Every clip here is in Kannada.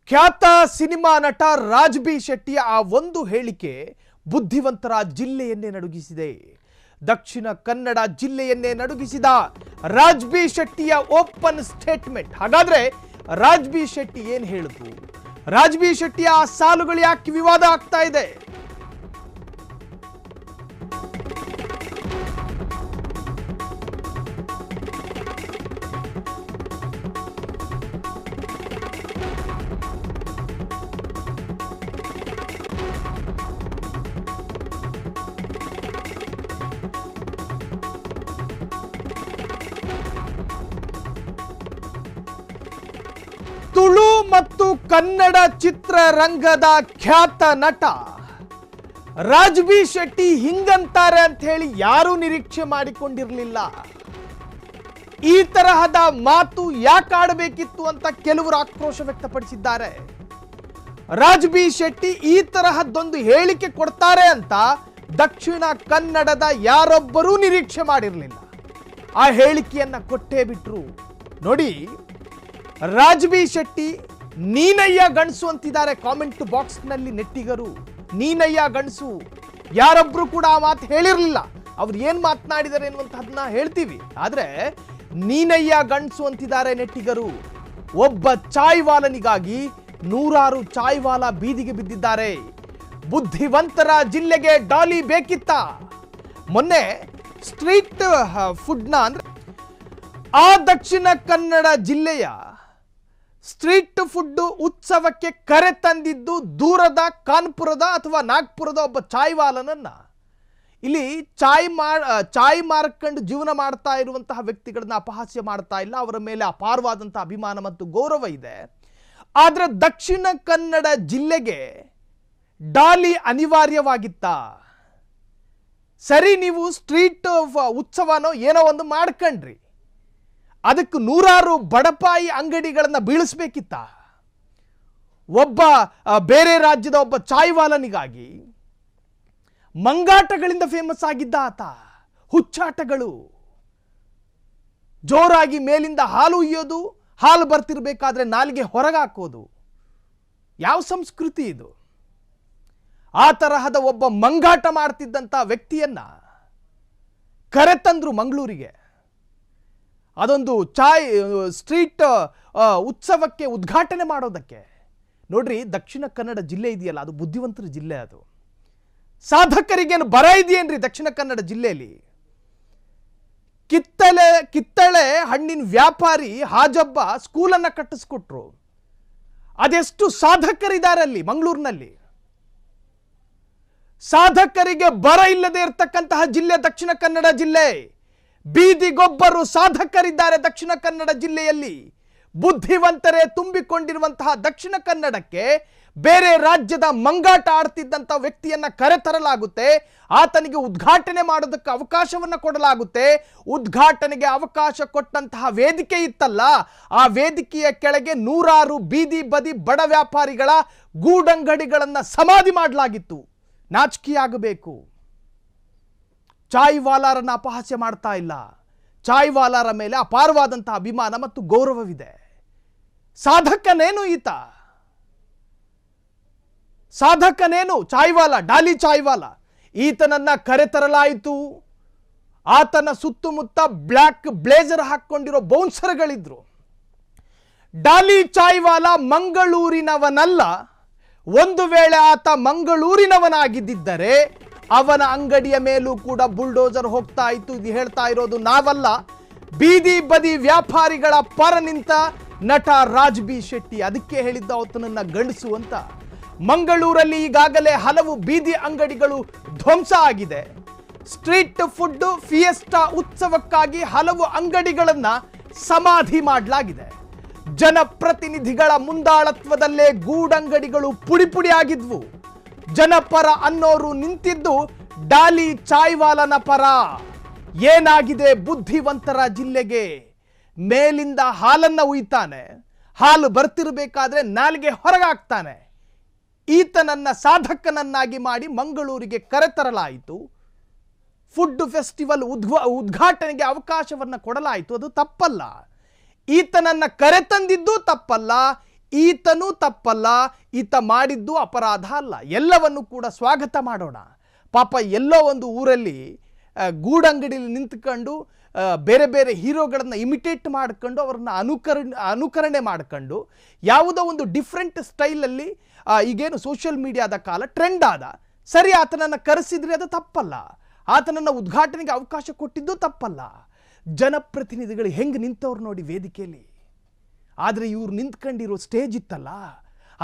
ಖ್ಯಾತ ಸಿನಿಮಾ ನಟ ರಾಜ್ ಬಿ ಶೆಟ್ಟಿಯ ಆ ಒಂದು ಹೇಳಿಕೆ ಬುದ್ಧಿವಂತರ ಜಿಲ್ಲೆಯನ್ನೇ ನಡುಗಿಸಿದೆ. ದಕ್ಷಿಣ ಕನ್ನಡ ಜಿಲ್ಲೆಯನ್ನೇ ನಡುಗಿಸಿದ ರಾಜ್ ಬಿ ಶೆಟ್ಟಿಯ ಓಪನ್ ಸ್ಟೇಟ್ಮೆಂಟ್. ಹಾಗಾದ್ರೆ ರಾಜ್ ಬಿ ಶೆಟ್ಟಿ ಏನು ಹೇಳಿದ್ರು? ರಾಜ್ ಬಿ ಶೆಟ್ಟಿಯ ಆ ಸಾಲುಗಳು ಯಾಕೆ ವಿವಾದ ಆಗ್ತಾ ಇದೆ? ತುಳು ಮತ್ತು ಕನ್ನಡ ಚಿತ್ರರಂಗದ ಖ್ಯಾತ ನಟ ರಾಜ್ ಬಿ ಶೆಟ್ಟಿ ಹಿಂಗಂತಾರೆ ಅಂತ ಹೇಳಿ ಯಾರೂ ನಿರೀಕ್ಷೆ ಮಾಡಿಕೊಂಡಿರಲಿಲ್ಲ. ಈ ತರಹದ ಮಾತು ಯಾಕೆ ಆಡಬೇಕಿತ್ತು ಅಂತ ಕೆಲವರು ಆಕ್ರೋಶ ವ್ಯಕ್ತಪಡಿಸಿದ್ದಾರೆ. ರಾಜ್ ಬಿ ಶೆಟ್ಟಿ ಈ ತರಹದ್ದೊಂದು ಹೇಳಿಕೆ ಕೊಡ್ತಾರೆ ಅಂತ ದಕ್ಷಿಣ ಕನ್ನಡದ ಯಾರೊಬ್ಬರೂ ನಿರೀಕ್ಷೆ ಮಾಡಿರಲಿಲ್ಲ. ಆ ಹೇಳಿಕೆಯನ್ನ ಕೊಟ್ಟೇ ಬಿಟ್ರು. ನೋಡಿ, ರಾಜ್ ಬಿ ಶೆಟ್ಟಿ ನೀನಯ್ಯ ಗಣಸು ಅಂತಿದ್ದಾರೆ ಕಾಮೆಂಟ್ ಬಾಕ್ಸ್ ನಲ್ಲಿ ನೆಟ್ಟಿಗರು. ನೀನಯ್ಯ ಗಣಸು, ಯಾರೊಬ್ರು ಕೂಡ ಆ ಮಾತು ಹೇಳಿರಲಿಲ್ಲ. ಅವ್ರು ಏನ್ ಮಾತನಾಡಿದ್ದಾರೆ ಎನ್ನುವಂತಹದನ್ನ ಹೇಳ್ತೀವಿ, ಆದ್ರೆ ನೀನಯ್ಯ ಗಣಸು ಅಂತಿದ್ದಾರೆ ನೆಟ್ಟಿಗರು. ಒಬ್ಬ ಚಾಯ್ವಾಲನಿಗಾಗಿ ನೂರಾರು ಚಾಯ್ವಾಲ ಬೀದಿಗೆ ಬಿದ್ದಿದ್ದಾರೆ. ಬುದ್ಧಿವಂತರ ಜಿಲ್ಲೆಗೆ ಡಾಲಿ ಬೇಕಿತ್ತ? ಮೊನ್ನೆ ಸ್ಟ್ರೀಟ್ ಫುಡ್ನ ಅಂದ್ರೆ ಆ ದಕ್ಷಿಣ ಕನ್ನಡ ಜಿಲ್ಲೆಯ ಸ್ಟ್ರೀಟ್ ಫುಡ್ ಉತ್ಸವಕ್ಕೆ ಕರೆ ತಂದಿದ್ದು ದೂರದ ಕಾನ್ಪುರದ ಅಥವಾ ನಾಗ್ಪುರದ ಒಬ್ಬ ಚಾಯ್ವಾಲನನ್ನ. ಇಲ್ಲಿ ಚಾಯ್ ಮಾರ್ಕೊಂಡು ಜೀವನ ಮಾಡ್ತಾ ಇರುವಂತಹ ವ್ಯಕ್ತಿಗಳನ್ನ ಅಪಹಾಸ್ಯ ಮಾಡ್ತಾ ಇಲ್ಲ. ಅವರ ಮೇಲೆ ಅಪಾರವಾದಂತಹ ಅಭಿಮಾನ ಮತ್ತು ಗೌರವ ಇದೆ. ಆದ್ರೆ ದಕ್ಷಿಣ ಕನ್ನಡ ಜಿಲ್ಲೆಗೆ ಡಾಲಿ ಅನಿವಾರ್ಯವಾಗಿತ್ತ? ಸರಿ, ನೀವು ಸ್ಟ್ರೀಟ್ ಉತ್ಸವನೋ ಏನೋ ಒಂದು ಮಾಡ್ಕೊಂಡ್ರಿ, ಅದಕ್ಕೆ ನೂರಾರು ಬಡಪಾಯಿ ಅಂಗಡಿಗಳನ್ನ ಬೀಳಿಸ್ಬೇಕಿತ್ತ? ಒಬ್ಬ ಬೇರೆ ರಾಜ್ಯದ ಒಬ್ಬ ಚಾಯ್ವಾಲನಿಗಾಗಿ ಮಂಗಾಟಗಳಿಂದ ಫೇಮಸ್ ಆಗಿದ್ದ ಆತ. ಹುಚ್ಚಾಟಗಳು, ಜೋರಾಗಿ ಮೇಲಿಂದ ಹಾಲು ಉಯ್ಯೋದು, ಹಾಲು ಬರ್ತಿರ್ಬೇಕಾದ್ರೆ ನಾಲಿಗೆ ಹೊರಗೆ ಹಾಕೋದು. ಯಾವ ಸಂಸ್ಕೃತಿ ಇದು? ಆ ತರಹದ ಒಬ್ಬ ಮಂಗಾಟ ಮಾಡ್ತಿದ್ದಂಥ ವ್ಯಕ್ತಿಯನ್ನ ಕರೆತಂದ್ರು ಮಂಗಳೂರಿಗೆ. ಅದೊಂದು ಸ್ಟ್ರೀಟ್ ಉತ್ಸವಕ್ಕೆ ಉದ್ಘಾಟನೆ ಮಾಡೋದಕ್ಕೆ. ನೋಡ್ರಿ, ದಕ್ಷಿಣ ಕನ್ನಡ ಜಿಲ್ಲೆ ಇದೆಯಲ್ಲ, ಅದು ಬುದ್ಧಿವಂತರ ಜಿಲ್ಲೆ. ಅದು ಸಾಧಕರಿಗೇನು ಬರ ಇದೆಯೇನ್ರಿ ದಕ್ಷಿಣ ಕನ್ನಡ ಜಿಲ್ಲೆಯಲ್ಲಿ? ಕಿತ್ತಳೆ ಹಣ್ಣಿನ ವ್ಯಾಪಾರಿ ಹಾಜಬ್ಬ ಸ್ಕೂಲನ್ನ ಕಟ್ಟಿಸ್ಕೊಟ್ರು. ಅದೆಷ್ಟು ಸಾಧಕರಿದ್ದಾರೆ ಅಲ್ಲಿ ಮಂಗಳೂರಿನಲ್ಲಿ. ಸಾಧಕರಿಗೆ ಬರ ಇಲ್ಲದೆ ಇರತಕ್ಕಂತಹ ಜಿಲ್ಲೆ ದಕ್ಷಿಣ ಕನ್ನಡ ಜಿಲ್ಲೆ. ಬೀದಿಗೊಬ್ಬರು ಸಾಧಕರಿದ್ದಾರೆ ದಕ್ಷಿಣ ಕನ್ನಡ ಜಿಲ್ಲೆಯಲ್ಲಿ. ಬುದ್ಧಿವಂತರೇ ತುಂಬಿಕೊಂಡಿರುವಂತಹ ದಕ್ಷಿಣ ಕನ್ನಡಕ್ಕೆ ಬೇರೆ ರಾಜ್ಯದ ಮಂಗಾಟ ಆಡ್ತಿದ್ದಂಥ ವ್ಯಕ್ತಿಯನ್ನ ಕರೆತರಲಾಗುತ್ತೆ. ಆತನಿಗೆ ಉದ್ಘಾಟನೆ ಮಾಡೋದಕ್ಕೆ ಅವಕಾಶವನ್ನ ಕೊಡಲಾಗುತ್ತೆ. ಉದ್ಘಾಟನೆಗೆ ಅವಕಾಶ ಕೊಟ್ಟಂತಹ ವೇದಿಕೆ ಇತ್ತಲ್ಲ, ಆ ವೇದಿಕೆಯ ಕೆಳಗೆ ನೂರಾರು ಬೀದಿ ಬದಿ ಬಡ ವ್ಯಾಪಾರಿಗಳ ಗೂಡಂಗಡಿಗಳನ್ನ ಸಮಾಧಿ ಮಾಡಲಾಗಿತ್ತು. ನಾಚಿಕೆಯಾಗಬೇಕು. ಚಾಯ್ವಾಲಾರನ್ನ ಅಪಹಾಸ್ಯ ಮಾಡ್ತಾ ಇಲ್ಲ. ಚಾಯ್ವಾಲಾರ ಮೇಲೆ ಅಪಾರವಾದಂತಹ ಅಭಿಮಾನ ಮತ್ತು ಗೌರವವಿದೆ. ಸಾಧಕನೇನು ಈತ? ಸಾಧಕನೇನು? ಚಾಯ್ವಾಲ, ಡಾಲಿ ಚಾಯ್ವಾಲ. ಈತನನ್ನ ಕರೆತರಲಾಯಿತು. ಆತನ ಸುತ್ತಮುತ್ತ ಬ್ಲ್ಯಾಕ್ ಬ್ಲೇಜರ್ ಹಾಕೊಂಡಿರೋ ಬೌನ್ಸರ್ಗಳಿದ್ರು. ಡಾಲಿ ಚಾಯ್ವಾಲ ಮಂಗಳೂರಿನವನಲ್ಲ. ಒಂದು ವೇಳೆ ಆತ ಮಂಗಳೂರಿನವನಾಗಿದ್ದರೆ ಅವನ ಅಂಗಡಿಯ ಮೇಲೂ ಕೂಡ ಬುಲ್ಡೋಜರ್ ಹೋಗ್ತಾ ಇತ್ತು. ಇದು ಹೇಳ್ತಾ ಇರೋದು ನಾವಲ್ಲ, ಬೀದಿ ಬದಿ ವ್ಯಾಪಾರಿಗಳ ಪರ ನಿಂತ ನಟ ರಾಜ್ ಬಿ ಶೆಟ್ಟಿ. ಅದಕ್ಕೆ ಹೇಳಿದ್ದ ಆತನನ್ನ ಗಂಡಸು ಅಂತ. ಮಂಗಳೂರಲ್ಲಿ ಈಗಾಗಲೇ ಹಲವು ಬೀದಿ ಅಂಗಡಿಗಳು ಧ್ವಂಸ ಆಗಿದೆ. ಸ್ಟ್ರೀಟ್ ಫುಡ್ ಫಿಯೆಸ್ಟಾ ಉತ್ಸವಕ್ಕಾಗಿ ಹಲವು ಅಂಗಡಿಗಳನ್ನ ಸಮಾಧಿ ಮಾಡಲಾಗಿದೆ. ಜನಪ್ರತಿನಿಧಿಗಳ ಮುಂದಾಳತ್ವದಲ್ಲೇ ಗೂಡಂಗಡಿಗಳು ಪುಡಿ ಪುಡಿ ಆಗಿದ್ವು. ಜನಪರ ಅನ್ನೋರು ನಿಂತಿದ್ದು ಡಾಲಿ ಚಾಯ್ವಾಲನ ಪರ. ಏನಾಗಿದೆ ಬುದ್ಧಿವಂತರ ಜಿಲ್ಲೆಗೆ? ಮೇಲಿಂದ ಹಾಲನ್ನ ಉಯ್ತಾನೆ, ಹಾಲು ಬರ್ತಿರ್ಬೇಕಾದ್ರೆ ನಾಲಿಗೆ ಹೊರಗಾಗ್ತಾನೆ. ಈತನನ್ನ ಸಾಧಕನನ್ನಾಗಿ ಮಾಡಿ ಮಂಗಳೂರಿಗೆ ಕರೆತರಲಾಯಿತು. ಫುಡ್ ಫೆಸ್ಟಿವಲ್ ಉದ್ಘಾಟನೆಗೆ ಅವಕಾಶವನ್ನ ಕೊಡಲಾಯಿತು. ಅದು ತಪ್ಪಲ್ಲ. ಈತನನ್ನ ಕರೆತಂದಿದ್ದು ತಪ್ಪಲ್ಲ. ಈತನೂ ತಪ್ಪಲ್ಲ, ಈತ ಮಾಡಿದ್ದು ಅಪರಾಧ ಅಲ್ಲ. ಎಲ್ಲವನ್ನು ಕೂಡ ಸ್ವಾಗತ ಮಾಡೋಣ. ಪಾಪ ಎಲ್ಲೋ ಒಂದು ಊರಲ್ಲಿ ಗೂಡಂಗಡಿಯಲ್ಲಿ ನಿಂತ್ಕೊಂಡು ಬೇರೆ ಬೇರೆ ಹೀರೋಗಳನ್ನು ಇಮಿಟೇಟ್ ಮಾಡ್ಕೊಂಡು ಅವ್ರನ್ನ ಅನುಕರಣೆ ಮಾಡ್ಕೊಂಡು ಯಾವುದೋ ಒಂದು ಡಿಫ್ರೆಂಟ್ ಸ್ಟೈಲಲ್ಲಿ ಈಗೇನು ಸೋಷಿಯಲ್ ಮೀಡಿಯಾದ ಕಾಲ ಟ್ರೆಂಡ್ ಆದ. ಸರಿ, ಆತನನ್ನು ಕರೆಸಿದ್ರೆ ಅದು ತಪ್ಪಲ್ಲ, ಆತನನ್ನು ಉದ್ಘಾಟನೆಗೆ ಅವಕಾಶ ಕೊಟ್ಟಿದ್ದು ತಪ್ಪಲ್ಲ. ಜನಪ್ರತಿನಿಧಿಗಳು ಹೆಂಗೆ ನಿಂತವ್ರು ನೋಡಿ ವೇದಿಕೆಯಲ್ಲಿ. ಆದರೆ ಇವ್ರು ನಿಂತ್ಕೊಂಡಿರೋ ಸ್ಟೇಜ್ ಇತ್ತಲ್ಲ,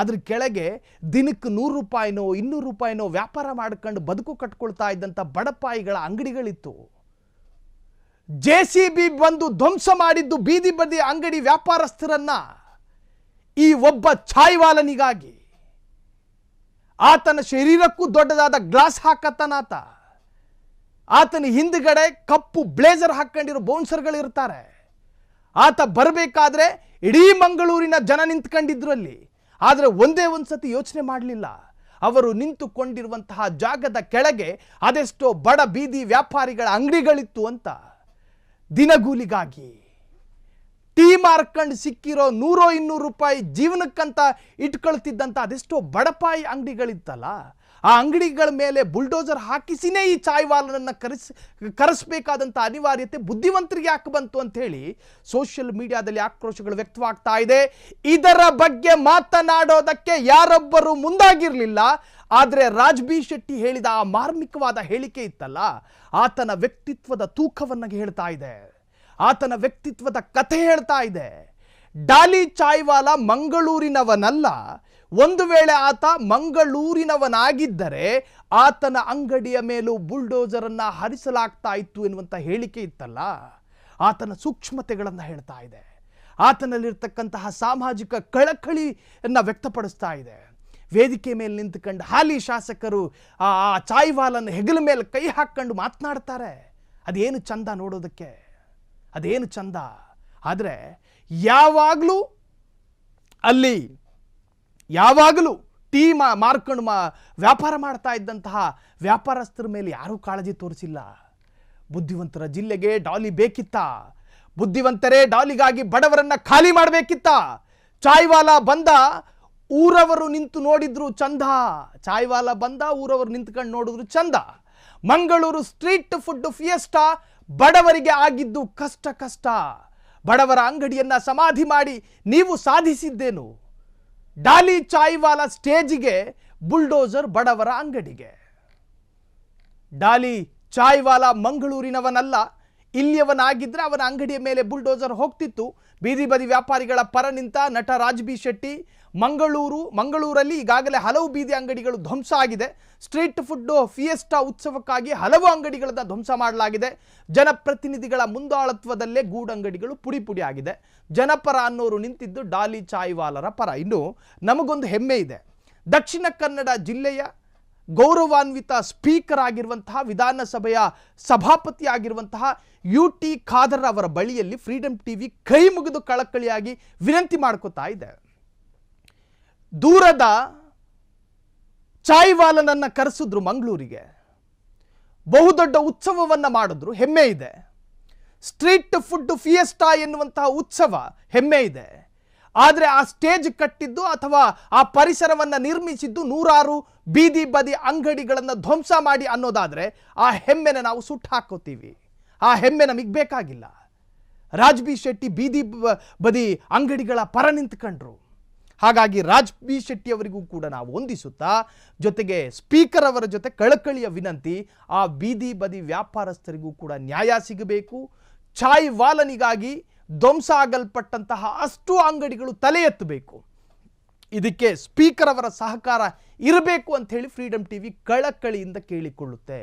ಅದ್ರ ಕೆಳಗೆ ದಿನಕ್ಕೆ 100 ರೂಪಾಯಿನೋ 200 ರೂಪಾಯಿನೋ ವ್ಯಾಪಾರ ಮಾಡ್ಕೊಂಡು ಬದುಕು ಕಟ್ಕೊಳ್ತಾ ಇದ್ದಂಥ ಬಡಪಾಯಿಗಳ ಅಂಗಡಿಗಳಿತ್ತು. JCB ಬಂದು ಧ್ವಂಸ ಮಾಡಿದ್ದು ಬೀದಿ ಬದಿ ಅಂಗಡಿ ವ್ಯಾಪಾರಸ್ಥರನ್ನ ಈ ಒಬ್ಬ ಛಾಯ್ವಾಲನಿಗಾಗಿ. ಆತನ ಶರೀರಕ್ಕೂ ದೊಡ್ಡದಾದ ಗ್ಲಾಸ್ ಹಾಕತ್ತಾನಾತ. ಆತನ ಹಿಂದ್ಗಡೆ ಕಪ್ಪು ಬ್ಲೇಸರ್ ಹಾಕೊಂಡಿರೋ ಬೌನ್ಸರ್ಗಳು ಇರ್ತಾರೆ. ಆತ ಬರಬೇಕಾದ್ರೆ ಇಡೀ ಮಂಗಳೂರಿನ ಜನ ನಿಂತ್ಕೊಂಡಿದ್ರು ಅಲ್ಲಿ. ಆದರೆ ಒಂದೇ ಒಂದು ಸತಿ ಯೋಚನೆ ಮಾಡಲಿಲ್ಲ. ಅವರು ನಿಂತುಕೊಂಡಿರುವಂತಹ ಜಾಗದ ಕೆಳಗೆ ಅದೆಷ್ಟೋ ಬಡ ಬೀದಿ ವ್ಯಾಪಾರಿಗಳ ಅಂಗಡಿಗಳಿತ್ತು ಅಂತ. ದಿನಗೂಲಿಗಾಗಿ ಟೀ ಮಾರ್ಕೊಂಡು ಸಿಕ್ಕಿರೋ 100-200 ರೂಪಾಯಿ ಜೀವನಕ್ಕಂತ ಇಟ್ಕೊಳ್ತಿದ್ದಂಥ ಅದೆಷ್ಟೋ ಬಡಪಾಯಿ ಅಂಗಡಿಗಳಿತ್ತಲ್ಲ, ಆ ಅಂಗಡಿಗಳ ಮೇಲೆ ಬುಲ್ಡೋಸರ್ ಹಾಕಿಸಿನೇ ಈ ಚಾಯ್ವಾಲನನ್ನು ಕರೆಸಬೇಕಾದಂಥ ಅನಿವಾರ್ಯತೆ ಬುದ್ಧಿವಂತರಿಗೆ ಯಾಕೆ ಬಂತು ಅಂತ ಹೇಳಿ ಸೋಷಿಯಲ್ ಮೀಡಿಯಾದಲ್ಲಿ ಆಕ್ರೋಶಗಳು ವ್ಯಕ್ತವಾಗ್ತಾ ಇದೆ. ಇದರ ಬಗ್ಗೆ ಮಾತನಾಡೋದಕ್ಕೆ ಯಾರೊಬ್ಬರು ಮುಂದಾಗಿರಲಿಲ್ಲ. ಆದರೆ ರಾಜ್ ಬಿ ಶೆಟ್ಟಿ ಹೇಳಿದ ಆ ಮಾರ್ಮಿಕವಾದ ಹೇಳಿಕೆ ಇತ್ತಲ್ಲ, ಆತನ ವ್ಯಕ್ತಿತ್ವದ ತೂಕವನ್ನು ಹೇಳ್ತಾ ಇದೆ, ಆತನ ವ್ಯಕ್ತಿತ್ವದ ಕಥೆ ಹೇಳ್ತಾ ಇದೆ. ಡಾಲಿ ಚಾಯ್ವಾಲ ಮಂಗಳೂರಿನವನಲ್ಲ. ಒಂದು ವೇಳೆ ಆತ ಮಂಗಳೂರಿನವನಾಗಿದ್ದರೆ ಆತನ ಅಂಗಡಿಯ ಮೇಲೂ ಬುಲ್ಡೋಸರನ್ನು ಹರಿಸಲಾಗ್ತಾ ಇತ್ತು ಎನ್ನುವಂಥ ಹೇಳಿಕೆ ಇತ್ತಲ್ಲ, ಆತನ ಸೂಕ್ಷ್ಮತೆಗಳನ್ನು ಹೇಳ್ತಾ ಇದೆ. ಆತನಲ್ಲಿರ್ತಕ್ಕಂತಹ ಸಾಮಾಜಿಕ ಕಳಕಳಿಯನ್ನು ವ್ಯಕ್ತಪಡಿಸ್ತಾ ಇದೆ. ವೇದಿಕೆ ಮೇಲೆ ನಿಂತುಕೊಂಡು ಹಾಲಿ ಶಾಸಕರು ಆ ಚಾಯ್ವಾಲನ ಹೆಗಲ ಮೇಲೆ ಕೈ ಹಾಕ್ಕೊಂಡು ಮಾತನಾಡ್ತಾರೆ. ಅದೇನು ಚಂದ ನೋಡೋದಕ್ಕೆ, ಅದೇನು ಚಂದ. ಆದರೆ ಯಾವಾಗಲೂ ಟೀ ಮಾರ್ಕೊಂಡು ವ್ಯಾಪಾರ ಮಾಡ್ತಾ ಇದ್ದಂತಹ ವ್ಯಾಪಾರಸ್ಥರ ಮೇಲೆ ಯಾರೂ ಕಾಳಜಿ ತೋರಿಸಿಲ್ಲ. ಬುದ್ಧಿವಂತರ ಜಿಲ್ಲೆಗೆ ಡಾಲಿ ಬೇಕಿತ್ತ? ಬುದ್ಧಿವಂತರೇ ಡಾಲಿಗಾಗಿ ಬಡವರನ್ನ ಖಾಲಿ ಮಾಡಬೇಕಿತ್ತ? ಚಾಯ್ವಾಲ ಬಂದ, ಊರವರು ನಿಂತು ನೋಡಿದ್ರು ಚಂದ. ಚಾಯ್ವಾಲ ಬಂದ, ಊರವರು ನಿಂತ್ಕೊಂಡು ನೋಡಿದ್ರು ಚಂದ. ಮಂಗಳೂರು ಸ್ಟ್ರೀಟ್ ಫುಡ್ ಫಿಯೆಸ್ಟಾ ಬಡವರಿಗೆ ಆಗಿದ್ದು ಕಷ್ಟ. ಬಡವರ ಅಂಗಡಿಯನ್ನ ಸಮಾಧಿ ಮಾಡಿ ನೀವು ಸಾಧಿಸಿದ್ದೇನು? ಡಾಲಿ ಚಾಯ್ವಾಲ ಸ್ಟೇಜಿಗೆ, ಬುಲ್ಡೋಸರ್ ಬಡವರ ಅಂಗಡಿಗೆ. ಡಾಲಿ ಚಾಯ್ವಾಲ ಮಂಗಳೂರಿನವನಲ್ಲ. ಇಲ್ಲಿಯವನಾಗಿದ್ರೆ ಅವನ ಅಂಗಡಿಯ ಮೇಲೆ ಬುಲ್ಡೋಸರ್ ಹೋಗ್ತಿತ್ತು. ಬೀದಿ ಬದಿ ವ್ಯಾಪಾರಿಗಳ ಪರ ನಿಂತ ನಟ ರಾಜ್ ಬಿ ಶೆಟ್ಟಿ. ಮಂಗಳೂರಲ್ಲಿ ಈಗಾಗಲೇ ಹಲವು ಬೀದಿ ಅಂಗಡಿಗಳು ಧ್ವಂಸ ಆಗಿದೆ. ಸ್ಟ್ರೀಟ್ ಫುಡ್ ಫಿಯೆಸ್ಟಾ ಉತ್ಸವಕ್ಕಾಗಿ ಹಲವು ಅಂಗಡಿಗಳನ್ನು ಧ್ವಂಸ ಮಾಡಲಾಗಿದೆ. ಜನಪ್ರತಿನಿಧಿಗಳ ಮುಂದಾಳತ್ವದಲ್ಲೇ ಗೂಡಂಗಡಿಗಳು ಪುಡಿ ಆಗಿದೆ. ಜನಪರ ಅನ್ನೋರು ನಿಂತಿದ್ದು ಡಾಲಿ ಚಾಯ್ವಾಲರ ಪರ. ಇನ್ನು ನಮಗೊಂದು ಹೆಮ್ಮೆ ಇದೆ. ದಕ್ಷಿಣ ಕನ್ನಡ ಜಿಲ್ಲೆಯ ಗೌರವಾನ್ವಿತ ಸ್ಪೀಕರ್ ಆಗಿರುವಂತಹ, ವಿಧಾನಸಭೆಯ ಸಭಾಪತಿ ಆಗಿರುವಂತಹ UT ಖಾದರ್ ಅವರ ಬಳಿಯಲ್ಲಿ ಫ್ರೀಡಂ ಟಿವಿ ಕೈ ಮುಗಿದು ಕಳಕಳಿಯಾಗಿ ವಿನಂತಿ ಮಾಡ್ಕೋತಾ ಇದೆ. ದೂರದ ಚಾಯ್ವಾಲನನ್ನ ಕರೆಸಿದ್ರು ಮಂಗಳೂರಿಗೆ, ಬಹುದೊಡ್ಡ ಉತ್ಸವವನ್ನು ಮಾಡಿದ್ರು, ಹೆಮ್ಮೆ ಇದೆ. ಸ್ಟ್ರೀಟ್ ಫುಡ್ ಫಿಯೆಸ್ಟಾ ಎನ್ನುವಂತಹ ಉತ್ಸವ ಹೆಮ್ಮೆ ಇದೆ. ಆದರೆ ಆ ಸ್ಟೇಜ್ ಕಟ್ಟಿದ್ದು ಅಥವಾ ಆ ಪರಿಸರವನ್ನು ನಿರ್ಮಿಸಿದ್ದು ನೂರಾರು ಬೀದಿ ಬದಿ ಅಂಗಡಿಗಳನ್ನು ಧ್ವಂಸ ಮಾಡಿ ಅನ್ನೋದಾದರೆ ಆ ಹೆಮ್ಮೆನ ನಾವು ಸುಟ್ಟು ಹಾಕೋತೀವಿ. ಆ ಹೆಮ್ಮೆ ನಮಗೆ ಬೇಕಾಗಿಲ್ಲ. ರಾಜ್ ಬಿ ಶೆಟ್ಟಿ ಬೀದಿ ಬದಿ ಅಂಗಡಿಗಳ ಪರ ನಿಂತ್ಕೊಂಡ್ರು. ಹಾಗಾಗಿ ರಾಜ್ ಬಿ ಶೆಟ್ಟಿ ಅವರಿಗೂ ಕೂಡ ನಾವು ಹೊಂದಿಸುತ್ತಾ, ಜೊತೆಗೆ ಸ್ಪೀಕರ್ ಅವರ ಜೊತೆ ಕಳಕಳಿಯ ವಿನಂತಿ, ಆ ಬೀದಿ ಬದಿ ವ್ಯಾಪಾರಸ್ಥರಿಗೂ ಕೂಡ ನ್ಯಾಯ ಸಿಗಬೇಕು. ಚಾಯ್ವಾಲನಿಗಾಗಿ ಧ್ವಂಸ ಆಗಲ್ಪಟ್ಟಂತಹ ಅಷ್ಟು ಅಂಗಡಿಗಳು ತಲೆ ಎತ್ತಬೇಕು. ಇದಕ್ಕೆ ಸ್ಪೀಕರ್ ಅವರ ಸಹಕಾರ ಇರಬೇಕು ಅಂತ ಹೇಳಿ ಫ್ರೀಡಂ ಟಿವಿ ಕಳಕಳಿಯಿಂದ ಕೇಳಿಕೊಳ್ಳುತ್ತೆ.